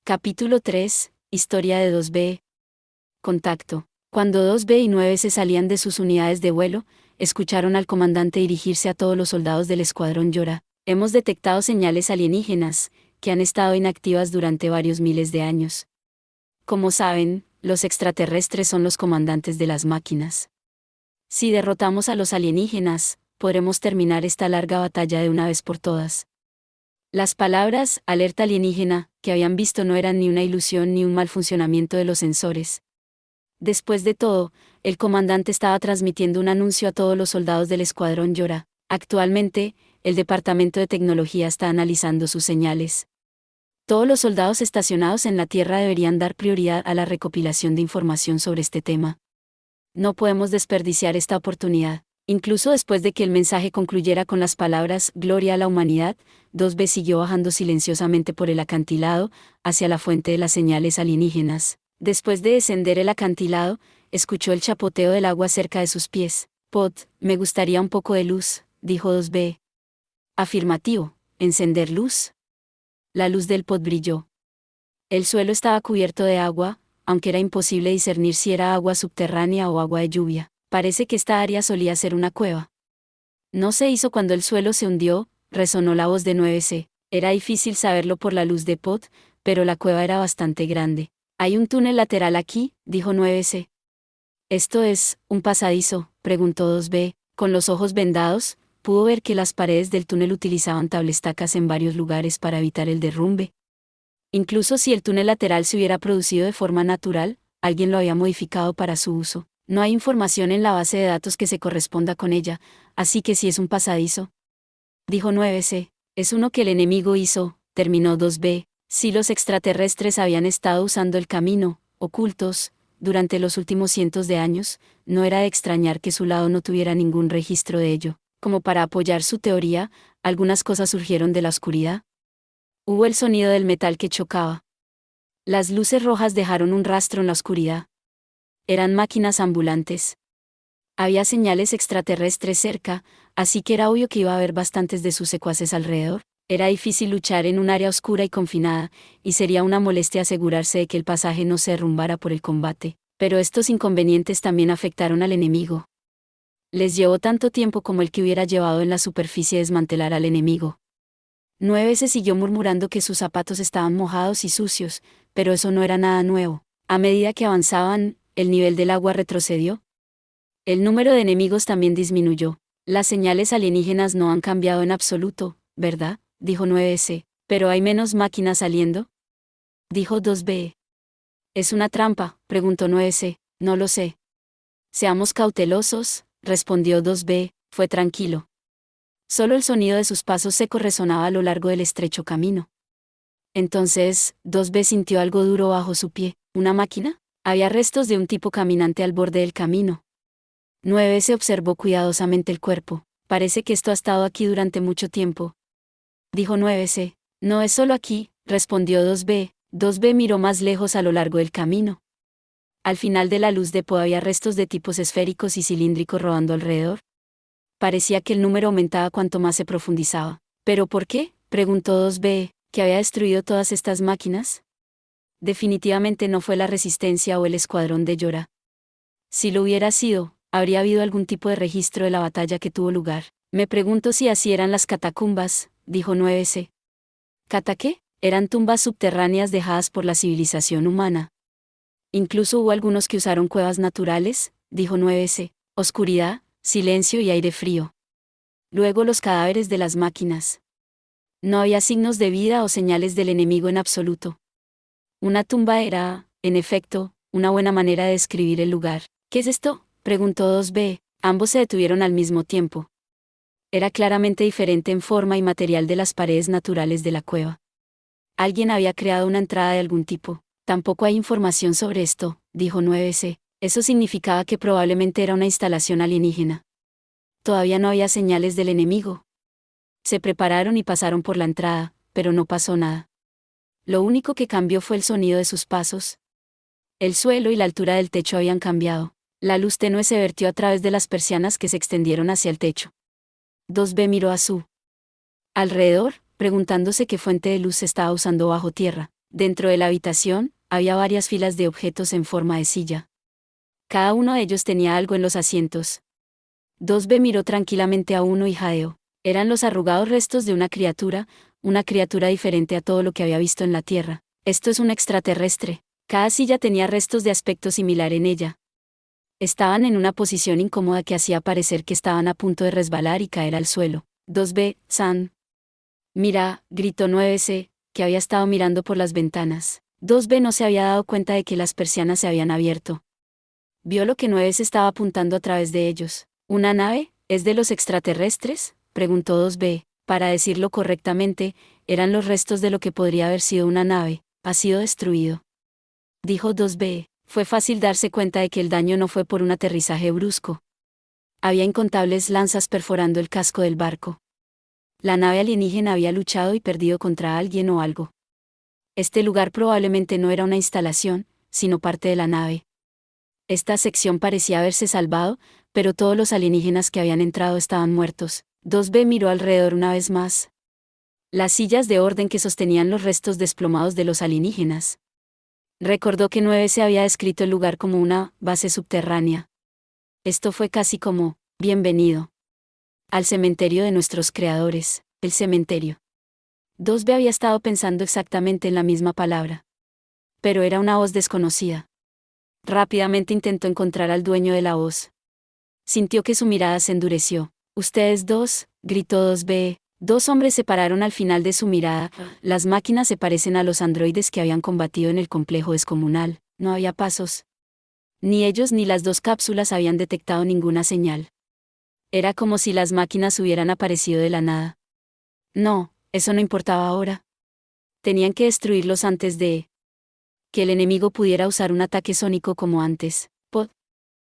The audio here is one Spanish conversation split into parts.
Capítulo 3. Historia de 2B. Contacto. Cuando 2B y 9 se salían de sus unidades de vuelo, escucharon al comandante dirigirse a todos los soldados del escuadrón Yora. Hemos detectado señales alienígenas, que han estado inactivas durante varios miles de años. Como saben, los extraterrestres son los comandantes de las máquinas. Si derrotamos a los alienígenas, podremos terminar esta larga batalla de una vez por todas. Las palabras alerta alienígena que habían visto no eran ni una ilusión ni un mal funcionamiento de los sensores. Después de todo, el comandante estaba transmitiendo un anuncio a todos los soldados del escuadrón Yora. Actualmente, el Departamento de Tecnología está analizando sus señales. Todos los soldados estacionados en la Tierra deberían dar prioridad a la recopilación de información sobre este tema. No podemos desperdiciar esta oportunidad. Incluso después de que el mensaje concluyera con las palabras «Gloria a la humanidad», 2B siguió bajando silenciosamente por el acantilado, hacia la fuente de las señales alienígenas. Después de descender el acantilado, escuchó el chapoteo del agua cerca de sus pies. «Pod, me gustaría un poco de luz», dijo 2B. «Afirmativo, ¿encender luz?» La luz del pod brilló. El suelo estaba cubierto de agua, aunque era imposible discernir si era agua subterránea o agua de lluvia. Parece que esta área solía ser una cueva. No se hizo cuando el suelo se hundió, resonó la voz de 9C. Era difícil saberlo por la luz de pod, pero la cueva era bastante grande. «¿Hay un túnel lateral aquí?», dijo 9C. «¿Esto es un pasadizo?», preguntó 2B. Con los ojos vendados, pudo ver que las paredes del túnel utilizaban tablestacas en varios lugares para evitar el derrumbe. Incluso si el túnel lateral se hubiera producido de forma natural, alguien lo había modificado para su uso. No hay información en la base de datos que se corresponda con ella, así que si es un pasadizo, dijo 9C, es uno que el enemigo hizo, terminó 2B. Si los extraterrestres habían estado usando el camino, ocultos, durante los últimos cientos de años, no era de extrañar que su lado no tuviera ningún registro de ello. Como para apoyar su teoría, algunas cosas surgieron de la oscuridad. Hubo el sonido del metal que chocaba. Las luces rojas dejaron un rastro en la oscuridad. Eran máquinas ambulantes. Había señales extraterrestres cerca, así que era obvio que iba a haber bastantes de sus secuaces alrededor. Era difícil luchar en un área oscura y confinada, y sería una molestia asegurarse de que el pasaje no se derrumbara por el combate. Pero estos inconvenientes también afectaron al enemigo. Les llevó tanto tiempo como el que hubiera llevado en la superficie desmantelar al enemigo. 9 se siguió murmurando que sus zapatos estaban mojados y sucios, pero eso no era nada nuevo. A medida que avanzaban, el nivel del agua retrocedió. El número de enemigos también disminuyó. Las señales alienígenas no han cambiado en absoluto, ¿verdad?, dijo 9S. ¿Pero hay menos máquinas saliendo?, dijo 2B. ¿Es una trampa?, preguntó 9S. No lo sé. Seamos cautelosos, respondió 2B, fue tranquilo. Solo el sonido de sus pasos secos resonaba a lo largo del estrecho camino. Entonces, 2B sintió algo duro bajo su pie. ¿Una máquina? Había restos de un tipo caminante al borde del camino. 9 se observó cuidadosamente el cuerpo. Parece que esto ha estado aquí durante mucho tiempo, dijo 9C. No es solo aquí, respondió 2B. 2B miró más lejos a lo largo del camino. Al final de la luz de Po había restos de tipos esféricos y cilíndricos rodando alrededor. Parecía que el número aumentaba cuanto más se profundizaba. ¿Pero por qué?, preguntó 2B, ¿que había destruido todas estas máquinas? Definitivamente no fue la resistencia o el escuadrón de Yora. Si lo hubiera sido, habría habido algún tipo de registro de la batalla que tuvo lugar. Me pregunto si así eran las catacumbas, dijo 9C. ¿Cata qué? Eran tumbas subterráneas dejadas por la civilización humana. Incluso hubo algunos que usaron cuevas naturales, dijo 9C. Oscuridad, silencio y aire frío. Luego los cadáveres de las máquinas. No había signos de vida o señales del enemigo en absoluto. Una tumba era, en efecto, una buena manera de describir el lugar. ¿Qué es esto?, preguntó 2B. Ambos se detuvieron al mismo tiempo. Era claramente diferente en forma y material de las paredes naturales de la cueva. Alguien había creado una entrada de algún tipo. Tampoco hay información sobre esto, dijo 9C. Eso significaba que probablemente era una instalación alienígena. Todavía no había señales del enemigo. Se prepararon y pasaron por la entrada, pero no pasó nada. Lo único que cambió fue el sonido de sus pasos. El suelo y la altura del techo habían cambiado. La luz tenue se vertió a través de las persianas que se extendieron hacia el techo. 2B miró a su alrededor, preguntándose qué fuente de luz se estaba usando bajo tierra. Dentro de la habitación, había varias filas de objetos en forma de silla. Cada uno de ellos tenía algo en los asientos. 2B miró tranquilamente a uno y jadeó. Eran los arrugados restos de una criatura diferente a todo lo que había visto en la Tierra. Esto es un extraterrestre. Cada silla tenía restos de aspecto similar en ella. Estaban en una posición incómoda que hacía parecer que estaban a punto de resbalar y caer al suelo. 2B, San. Mira, gritó 9C, que había estado mirando por las ventanas. 2B no se había dado cuenta de que las persianas se habían abierto. Vio lo que 9C estaba apuntando a través de ellos. ¿Una nave? ¿Es de los extraterrestres?, preguntó 2B. Para decirlo correctamente, eran los restos de lo que podría haber sido una nave. Ha sido destruido, dijo 2B. Fue fácil darse cuenta de que el daño no fue por un aterrizaje brusco. Había incontables lanzas perforando el casco del barco. La nave alienígena había luchado y perdido contra alguien o algo. Este lugar probablemente no era una instalación, sino parte de la nave. Esta sección parecía haberse salvado, pero todos los alienígenas que habían entrado estaban muertos. 2B miró alrededor una vez más. Las sillas de orden que sostenían los restos desplomados de los alienígenas. Recordó que 9 se había descrito el lugar como una base subterránea. Esto fue casi como, bienvenido al cementerio de nuestros creadores, el cementerio. 2B había estado pensando exactamente en la misma palabra. Pero era una voz desconocida. Rápidamente intentó encontrar al dueño de la voz. Sintió que su mirada se endureció. «Ustedes dos», gritó 2B. Dos hombres se pararon al final de su mirada. Las máquinas se parecen a los androides que habían combatido en el complejo descomunal. No había pasos. Ni ellos ni las dos cápsulas habían detectado ninguna señal. Era como si las máquinas hubieran aparecido de la nada. No, eso no importaba ahora. Tenían que destruirlos antes de que el enemigo pudiera usar un ataque sónico como antes. «Pod»,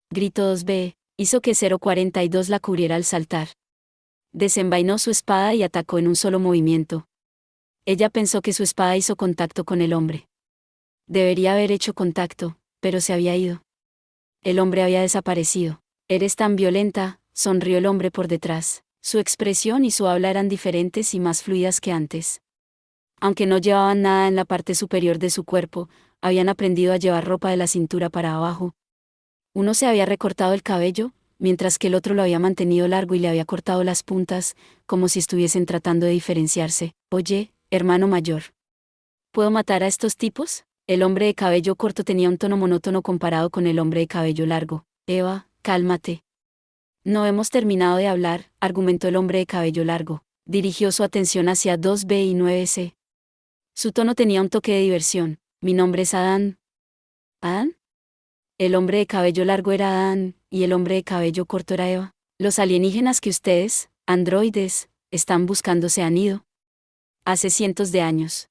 gritó 2B, hizo que 042 la cubriera al saltar. Desenvainó su espada y atacó en un solo movimiento. Ella pensó que su espada hizo contacto con el hombre. Debería haber hecho contacto, pero se había ido. El hombre había desaparecido. «Eres tan violenta», sonrió el hombre por detrás. Su expresión y su habla eran diferentes y más fluidas que antes. Aunque no llevaban nada en la parte superior de su cuerpo, habían aprendido a llevar ropa de la cintura para abajo. Uno se había recortado el cabello, mientras que el otro lo había mantenido largo y le había cortado las puntas, como si estuviesen tratando de diferenciarse. «Oye, hermano mayor. ¿Puedo matar a estos tipos?». El hombre de cabello corto tenía un tono monótono comparado con el hombre de cabello largo. «Eva, cálmate. No hemos terminado de hablar», argumentó el hombre de cabello largo. Dirigió su atención hacia 2B y 9C. Su tono tenía un toque de diversión. «Mi nombre es Adán». «¿Adán?». El hombre de cabello largo era Adán, y el hombre de cabello corto era Eva. «Los alienígenas que ustedes, androides, están buscando se han ido. Hace cientos de años.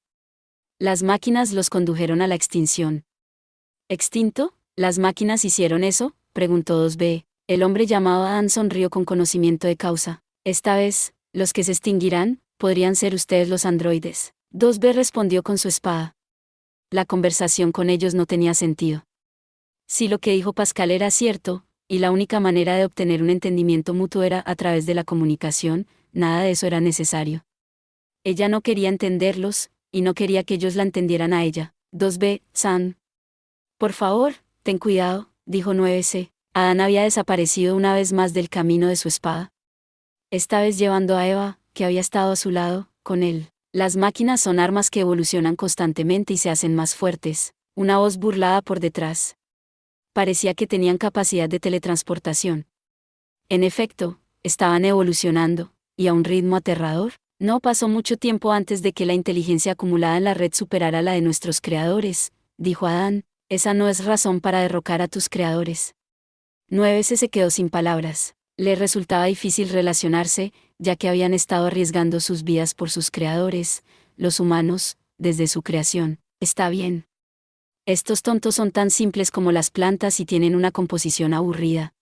Las máquinas los condujeron a la extinción». «¿Extinto? ¿Las máquinas hicieron eso?», preguntó 2B. El hombre llamado Adán sonrió con conocimiento de causa. «Esta vez, los que se extinguirán, podrían ser ustedes los androides». 2B respondió con su espada. La conversación con ellos no tenía sentido. Si lo que dijo Pascal era cierto, y la única manera de obtener un entendimiento mutuo era a través de la comunicación, nada de eso era necesario. Ella no quería entenderlos, y no quería que ellos la entendieran a ella. 2B, San. «Por favor, ten cuidado», dijo 9C. Adán había desaparecido una vez más del camino de su espada. Esta vez llevando a Eva, que había estado a su lado, con él. «Las máquinas son armas que evolucionan constantemente y se hacen más fuertes». Una voz burlada por detrás. Parecía que tenían capacidad de teletransportación. En efecto, estaban evolucionando, y a un ritmo aterrador. No pasó mucho tiempo antes de que la inteligencia acumulada en la red superara la de nuestros creadores, dijo Adán. «Esa no es razón para derrocar a tus creadores». 9C se quedó sin palabras. Le resultaba difícil relacionarse, ya que habían estado arriesgando sus vidas por sus creadores, los humanos, desde su creación. «Está bien. Estos tontos son tan simples como las plantas y tienen una composición aburrida.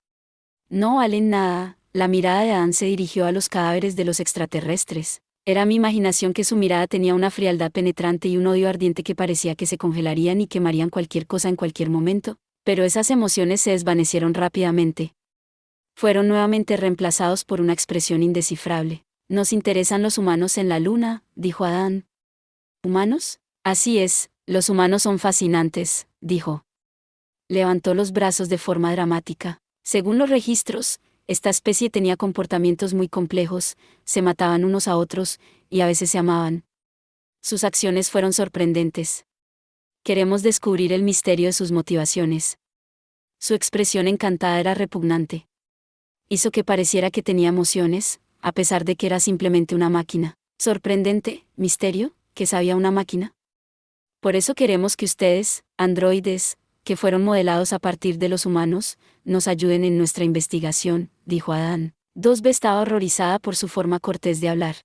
No valen nada». La mirada de Adán se dirigió a los cadáveres de los extraterrestres. Era mi imaginación que su mirada tenía una frialdad penetrante y un odio ardiente que parecía que se congelarían y quemarían cualquier cosa en cualquier momento, pero esas emociones se desvanecieron rápidamente. Fueron nuevamente reemplazados por una expresión indescifrable. «Nos interesan los humanos en la luna», dijo Adán. «¿Humanos?». «Así es», Los humanos son fascinantes, dijo. Levantó los brazos de forma dramática. Según los registros, esta especie tenía comportamientos muy complejos, se mataban unos a otros, y a veces se amaban. Sus acciones fueron sorprendentes. Queremos descubrir el misterio de sus motivaciones. Su expresión encantada era repugnante. Hizo que pareciera que tenía emociones, a pesar de que era simplemente una máquina. Sorprendente, misterio, que sabía una máquina. Por eso queremos que ustedes, androides, que fueron modelados a partir de los humanos, nos ayuden en nuestra investigación, dijo Adán. 2B estaba horrorizada por su forma cortés de hablar.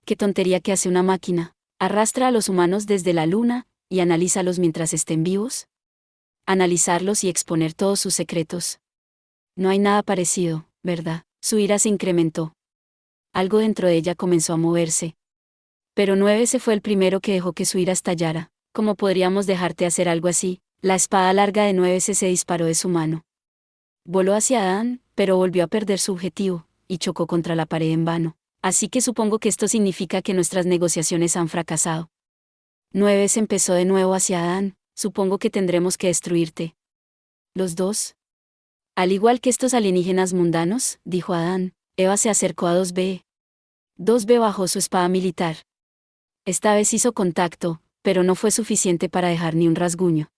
¿Qué tontería que hace una máquina? ¿Arrastra a los humanos desde la luna, y analízalos mientras estén vivos? Analizarlos y exponer todos sus secretos. No hay nada parecido, ¿verdad? Su ira se incrementó. Algo dentro de ella comenzó a moverse. Pero 9 fue el primero que dejó que su ira estallara. ¿Cómo podríamos dejarte hacer algo así? La espada larga de 9 se disparó de su mano. Voló hacia Adán, pero volvió a perder su objetivo, y chocó contra la pared en vano. Así que supongo que esto significa que nuestras negociaciones han fracasado. 9 empezó de nuevo hacia Adán. Supongo que tendremos que destruirte. ¿Los dos? Al igual que estos alienígenas mundanos, dijo Adán. Eva se acercó a 2B. 2B bajó su espada militar. Esta vez hizo contacto, pero no fue suficiente para dejar ni un rasguño.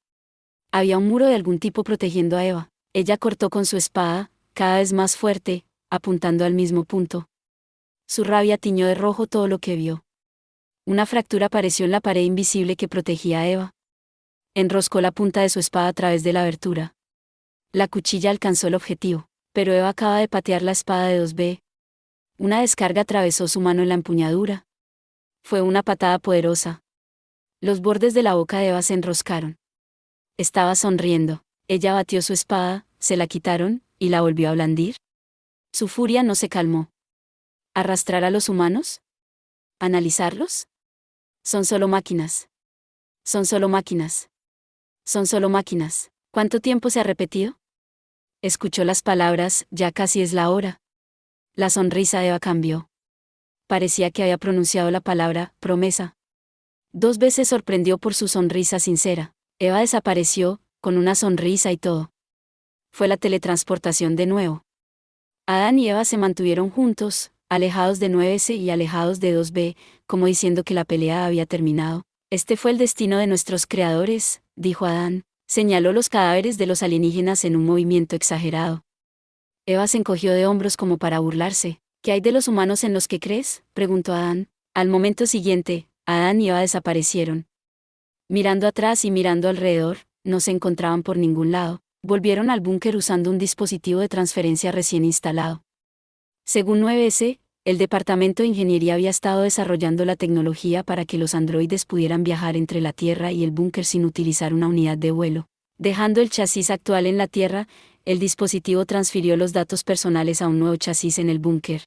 Había un muro de algún tipo protegiendo a Eva. Ella cortó con su espada, cada vez más fuerte, apuntando al mismo punto. Su rabia tiñó de rojo todo lo que vio. Una fractura apareció en la pared invisible que protegía a Eva. Enroscó la punta de su espada a través de la abertura. La cuchilla alcanzó el objetivo, pero Eva acaba de patear la espada de 2B. Una descarga atravesó su mano en la empuñadura. Fue una patada poderosa. Los bordes de la boca de Eva se enroscaron. Estaba sonriendo. Ella batió su espada, se la quitaron, y la volvió a blandir. Su furia no se calmó. ¿Arrastrar a los humanos? ¿Analizarlos? Son solo máquinas. Son solo máquinas. Son solo máquinas. ¿Cuánto tiempo se ha repetido? Escuchó las palabras, ya casi es la hora. La sonrisa de Eva cambió. Parecía que había pronunciado la palabra, promesa. 2B se sorprendió por su sonrisa sincera. Eva desapareció, con una sonrisa y todo. Fue la teletransportación de nuevo. Adán y Eva se mantuvieron juntos, alejados de 9 y alejados de 2B, como diciendo que la pelea había terminado. Este fue el destino de nuestros creadores, dijo Adán. Señaló los cadáveres de los alienígenas en un movimiento exagerado. Eva se encogió de hombros como para burlarse. ¿Qué hay de los humanos en los que crees?, preguntó Adán. Al momento siguiente, Adán y Eva desaparecieron. Mirando atrás y mirando alrededor, no se encontraban por ningún lado. Volvieron al búnker usando un dispositivo de transferencia recién instalado. Según 9S, el Departamento de Ingeniería había estado desarrollando la tecnología para que los androides pudieran viajar entre la Tierra y el búnker sin utilizar una unidad de vuelo. Dejando el chasis actual en la Tierra, el dispositivo transfirió los datos personales a un nuevo chasis en el búnker.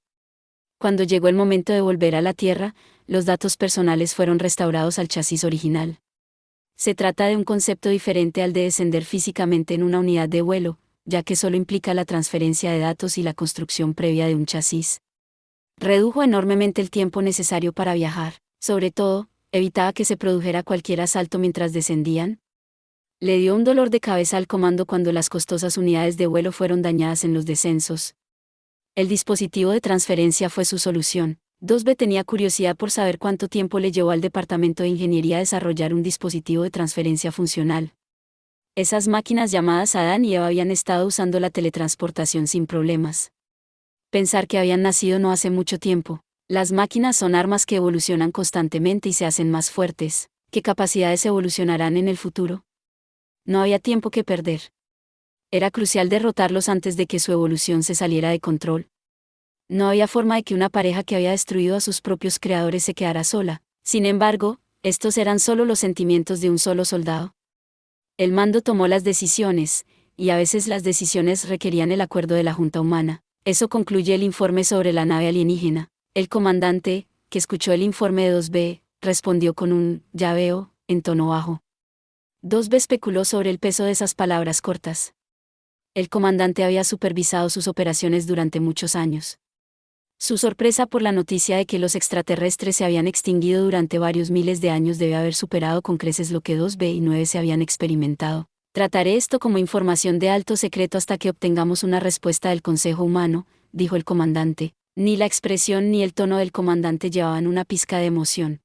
Cuando llegó el momento de volver a la Tierra, los datos personales fueron restaurados al chasis original. Se trata de un concepto diferente al de descender físicamente en una unidad de vuelo, ya que solo implica la transferencia de datos y la construcción previa de un chasis. Redujo enormemente el tiempo necesario para viajar, sobre todo, evitaba que se produjera cualquier asalto mientras descendían. Le dio un dolor de cabeza al comando cuando las costosas unidades de vuelo fueron dañadas en los descensos. El dispositivo de transferencia fue su solución. 2B tenía curiosidad por saber cuánto tiempo le llevó al Departamento de Ingeniería desarrollar un dispositivo de transferencia funcional. Esas máquinas llamadas Adán y Eva habían estado usando la teletransportación sin problemas. Pensar que habían nacido no hace mucho tiempo. Las máquinas son armas que evolucionan constantemente y se hacen más fuertes. ¿Qué capacidades evolucionarán en el futuro? No había tiempo que perder. Era crucial derrotarlos antes de que su evolución se saliera de control. No había forma de que una pareja que había destruido a sus propios creadores se quedara sola. Sin embargo, estos eran solo los sentimientos de un solo soldado. El mando tomó las decisiones, y a veces las decisiones requerían el acuerdo de la Junta Humana. Eso concluye el informe sobre la nave alienígena. El comandante, que escuchó el informe de 2B, respondió con un «ya veo», en tono bajo. 2B especuló sobre el peso de esas palabras cortas. El comandante había supervisado sus operaciones durante muchos años. Su sorpresa por la noticia de que los extraterrestres se habían extinguido durante varios miles de años debe haber superado con creces lo que 2B y 9 se habían experimentado. Trataré esto como información de alto secreto hasta que obtengamos una respuesta del Consejo Humano, dijo el comandante. Ni la expresión ni el tono del comandante llevaban una pizca de emoción.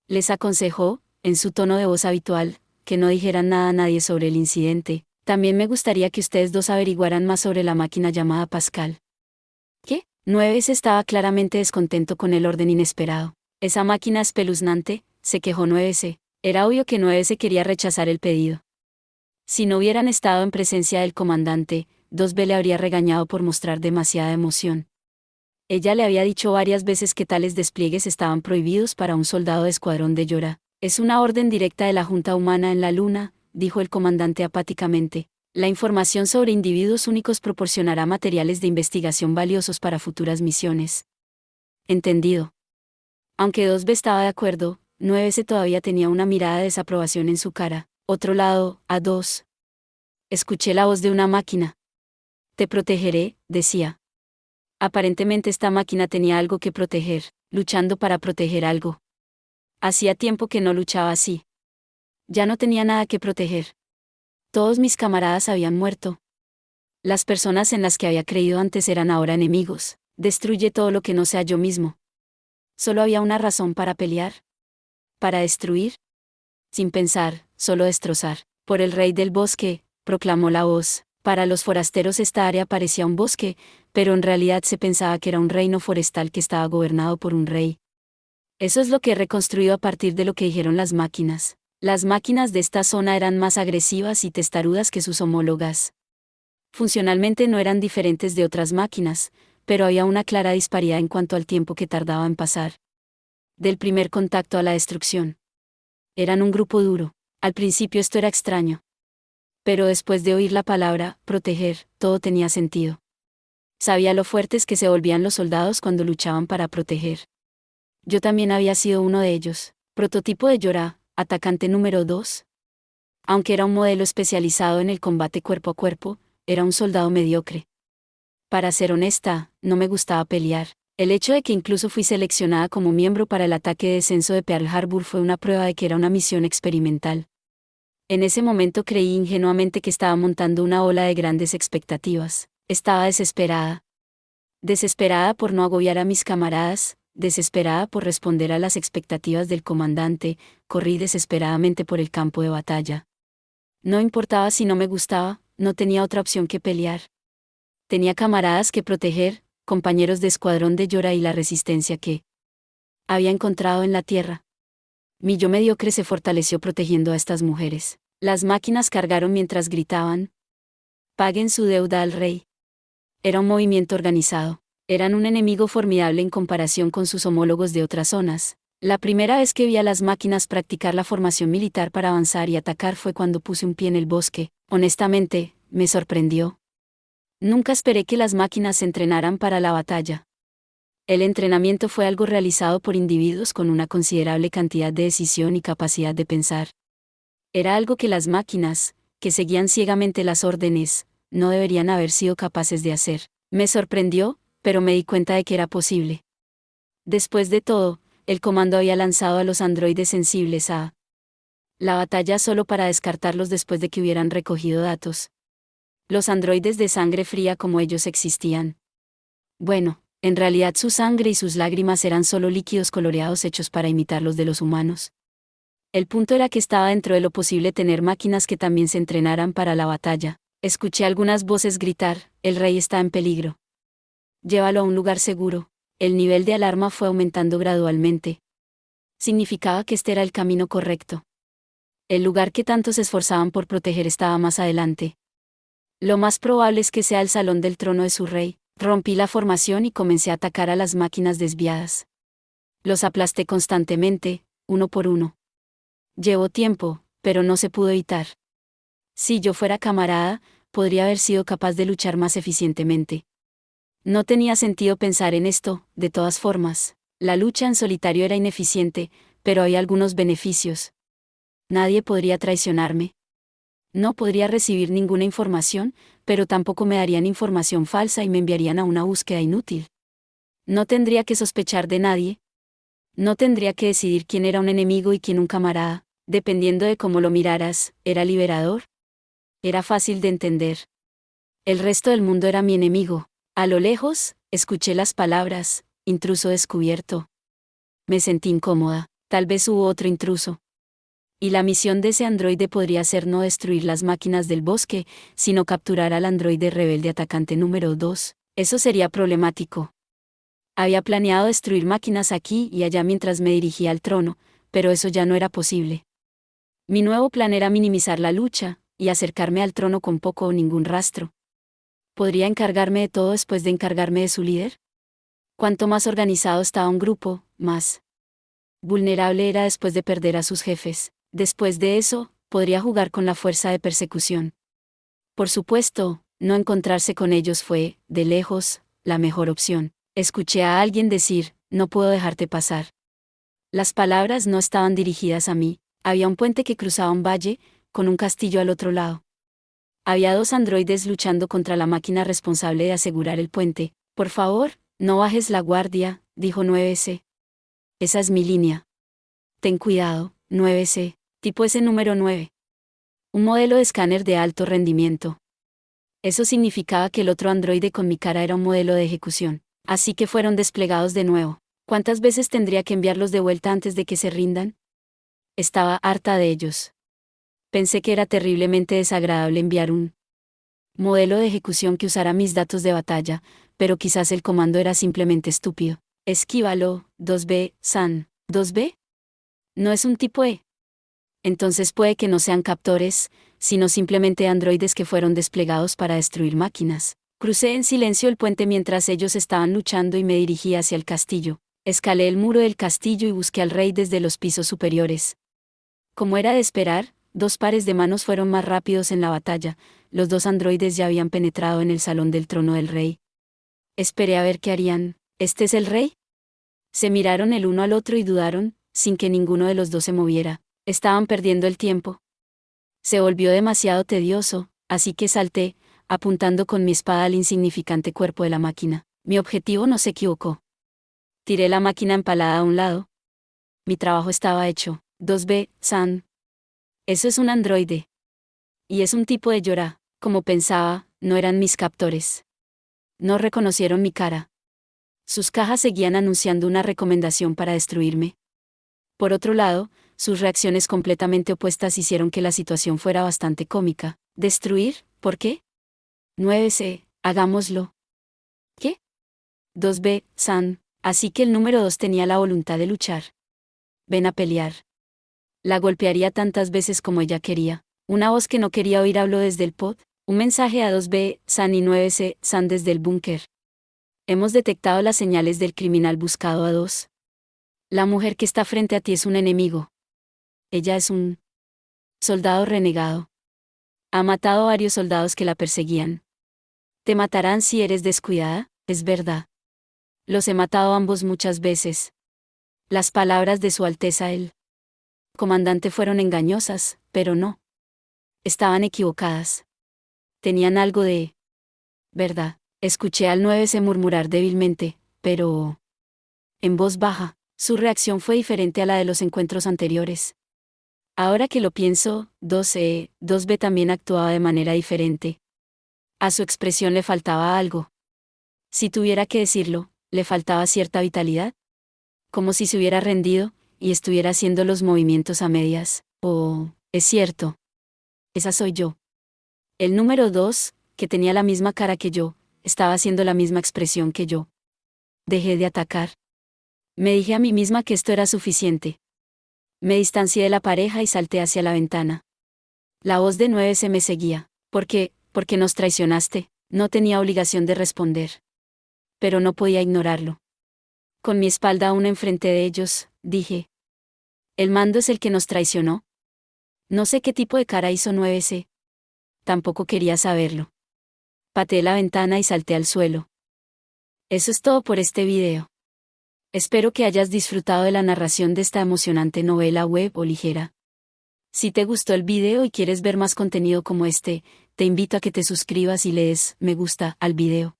Les aconsejó, en su tono de voz habitual, que no dijeran nada a nadie sobre el incidente. También me gustaría que ustedes dos averiguaran más sobre la máquina llamada Pascal. ¿Qué? 9 estaba claramente descontento con el orden inesperado. Esa máquina espeluznante, se quejó 9. Era obvio que 9 quería rechazar el pedido. Si no hubieran estado en presencia del comandante, 2B le habría regañado por mostrar demasiada emoción. Ella le había dicho varias veces que tales despliegues estaban prohibidos para un soldado de escuadrón de Yora. Es una orden directa de la Junta Humana en la Luna, dijo el comandante apáticamente. La información sobre individuos únicos proporcionará materiales de investigación valiosos para futuras misiones. Entendido. Aunque 2B estaba de acuerdo, 9 todavía tenía una mirada de desaprobación en su cara. Otro lado, A2. Escuché la voz de una máquina. Te protegeré, decía. Aparentemente esta máquina tenía algo que proteger, luchando para proteger algo. Hacía tiempo que no luchaba así. Ya no tenía nada que proteger. Todos mis camaradas habían muerto. Las personas en las que había creído antes eran ahora enemigos. Destruye todo lo que no sea yo mismo. Solo había una razón para pelear. Para destruir. Sin pensar, solo destrozar. Por el rey del bosque, proclamó la voz. Para los forasteros esta área parecía un bosque, pero en realidad se pensaba que era un reino forestal que estaba gobernado por un rey. Eso es lo que he reconstruido a partir de lo que dijeron las máquinas. Las máquinas de esta zona eran más agresivas y testarudas que sus homólogas. Funcionalmente no eran diferentes de otras máquinas, pero había una clara disparidad en cuanto al tiempo que tardaba en pasar. Del primer contacto a la destrucción. Eran un grupo duro. Al principio esto era extraño. Pero después de oír la palabra, proteger, todo tenía sentido. Sabía lo fuertes que se volvían los soldados cuando luchaban para proteger. Yo también había sido uno de ellos, prototipo de Yora, atacante número 2. Aunque era un modelo especializado en el combate cuerpo a cuerpo, era un soldado mediocre. Para ser honesta, no me gustaba pelear. El hecho de que incluso fui seleccionada como miembro para el ataque de descenso de Pearl Harbor fue una prueba de que era una misión experimental. En ese momento creí ingenuamente que estaba montando una ola de grandes expectativas. Estaba desesperada. Desesperada por no agobiar a mis camaradas, desesperada por responder a las expectativas del comandante, corrí desesperadamente por el campo de batalla. No importaba si no me gustaba, no tenía otra opción que pelear. Tenía camaradas que proteger, compañeros de escuadrón de Yora y la resistencia que había encontrado en la tierra. Mi yo mediocre se fortaleció protegiendo a estas mujeres. Las máquinas cargaron mientras gritaban: paguen su deuda al rey. Era un movimiento organizado. Eran un enemigo formidable en comparación con sus homólogos de otras zonas. La primera vez que vi a las máquinas practicar la formación militar para avanzar y atacar fue cuando puse un pie en el bosque. Honestamente, me sorprendió. Nunca esperé que las máquinas se entrenaran para la batalla. El entrenamiento fue algo realizado por individuos con una considerable cantidad de decisión y capacidad de pensar. Era algo que las máquinas, que seguían ciegamente las órdenes, no deberían haber sido capaces de hacer. Me sorprendió, pero me di cuenta de que era posible. Después de todo, el comando había lanzado a los androides sensibles a la batalla solo para descartarlos después de que hubieran recogido datos. Los androides de sangre fría como ellos existían. Bueno, en realidad su sangre y sus lágrimas eran solo líquidos coloreados hechos para imitar los de los humanos. El punto era que estaba dentro de lo posible tener máquinas que también se entrenaran para la batalla. Escuché algunas voces gritar: el rey está en peligro. Llévalo a un lugar seguro. El nivel de alarma fue aumentando gradualmente. Significaba que este era el camino correcto. El lugar que tanto se esforzaban por proteger estaba más adelante. Lo más probable es que sea el salón del trono de su rey. Rompí la formación y comencé a atacar a las máquinas desviadas. Los aplasté constantemente, uno por uno. Llevó tiempo, pero no se pudo evitar. Si yo fuera camarada, podría haber sido capaz de luchar más eficientemente. No tenía sentido pensar en esto, de todas formas. La lucha en solitario era ineficiente, pero había algunos beneficios. Nadie podría traicionarme. No podría recibir ninguna información, pero tampoco me darían información falsa y me enviarían a una búsqueda inútil. No tendría que sospechar de nadie. No tendría que decidir quién era un enemigo y quién un camarada, dependiendo de cómo lo miraras. ¿Era liberador? Era fácil de entender. El resto del mundo era mi enemigo. A lo lejos, escuché las palabras, intruso descubierto. Me sentí incómoda, tal vez hubo otro intruso. Y la misión de ese androide podría ser no destruir las máquinas del bosque, sino capturar al androide rebelde atacante número 2. Eso sería problemático. Había planeado destruir máquinas aquí y allá mientras me dirigía al trono, pero eso ya no era posible. Mi nuevo plan era minimizar la lucha, y acercarme al trono con poco o ningún rastro. ¿Podría encargarme de todo después de encargarme de su líder? Cuanto más organizado estaba un grupo, más vulnerable era después de perder a sus jefes. Después de eso, podría jugar con la fuerza de persecución. Por supuesto, no encontrarse con ellos fue, de lejos, la mejor opción. Escuché a alguien decir, no puedo dejarte pasar. Las palabras no estaban dirigidas a mí. Había un puente que cruzaba un valle, con un castillo al otro lado. Había 2 androides luchando contra la máquina responsable de asegurar el puente. Por favor, no bajes la guardia, dijo 9C. Esa es mi línea. Ten cuidado, 9C. Tipo ese número 9. Un modelo de escáner de alto rendimiento. Eso significaba que el otro androide con mi cara era un modelo de ejecución. Así que fueron desplegados de nuevo. ¿Cuántas veces tendría que enviarlos de vuelta antes de que se rindan? Estaba harta de ellos. Pensé que era terriblemente desagradable enviar un modelo de ejecución que usara mis datos de batalla, pero quizás el comando era simplemente estúpido. Esquívalo, 2B, San. ¿2B? No es un tipo E. Entonces puede que no sean captores, sino simplemente androides que fueron desplegados para destruir máquinas. Crucé en silencio el puente mientras ellos estaban luchando y me dirigí hacia el castillo. Escalé el muro del castillo y busqué al rey desde los pisos superiores. Como era de esperar, 2 pares de manos fueron más rápidos en la batalla. Los 2 androides ya habían penetrado en el salón del trono del rey. Esperé a ver qué harían. ¿Este es el rey? Se miraron el uno al otro y dudaron, sin que ninguno de los dos se moviera. Estaban perdiendo el tiempo. Se volvió demasiado tedioso, así que salté, apuntando con mi espada al insignificante cuerpo de la máquina. Mi objetivo no se equivocó. Tiré la máquina empalada a un lado. Mi trabajo estaba hecho. 2B, San. Eso es un androide. Y es un tipo de Yora. Como pensaba, no eran mis captores. No reconocieron mi cara. Sus cajas seguían anunciando una recomendación para destruirme. Por otro lado, sus reacciones completamente opuestas hicieron que la situación fuera bastante cómica. ¿Destruir? ¿Por qué? 9C, hagámoslo. ¿Qué? 2B, San. Así que el número 2 tenía la voluntad de luchar. Ven a pelear. La golpearía tantas veces como ella quería. Una voz que no quería oír habló desde el pod. Un mensaje a 2B, San y 9C, San desde el búnker. Hemos detectado las señales del criminal buscado a 2. La mujer que está frente a ti es un enemigo. Ella es un soldado renegado. Ha matado a varios soldados que la perseguían. Te matarán si eres descuidada, es verdad. Los he matado ambos muchas veces. Las palabras de Su Alteza el comandante fueron engañosas, pero no. Estaban equivocadas. Tenían algo de verdad. Escuché al 9C murmurar débilmente, pero en voz baja. Su reacción fue diferente a la de los encuentros anteriores. Ahora que lo pienso, 2B también actuaba de manera diferente. A su expresión le faltaba algo. Si tuviera que decirlo, le faltaba cierta vitalidad. Como si se hubiera rendido, y estuviera haciendo los movimientos a medias. Oh, es cierto. Esa soy yo. El número 2, que tenía la misma cara que yo, estaba haciendo la misma expresión que yo. Dejé de atacar. Me dije a mí misma que esto era suficiente. Me distancié de la pareja y salté hacia la ventana. La voz de 9 me seguía. ¿Por qué? Porque nos traicionaste. No tenía obligación de responder. Pero no podía ignorarlo. Con mi espalda aún enfrente de ellos, dije. ¿El mando es el que nos traicionó? No sé qué tipo de cara hizo 9C. Tampoco quería saberlo. Pateé la ventana y salté al suelo. Eso es todo por este video. Espero que hayas disfrutado de la narración de esta emocionante novela web o ligera. Si te gustó el video y quieres ver más contenido como este, te invito a que te suscribas y le des me gusta al video.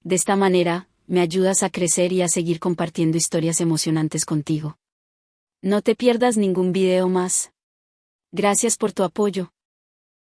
De esta manera, me ayudas a crecer y a seguir compartiendo historias emocionantes contigo. No te pierdas ningún video más. Gracias por tu apoyo.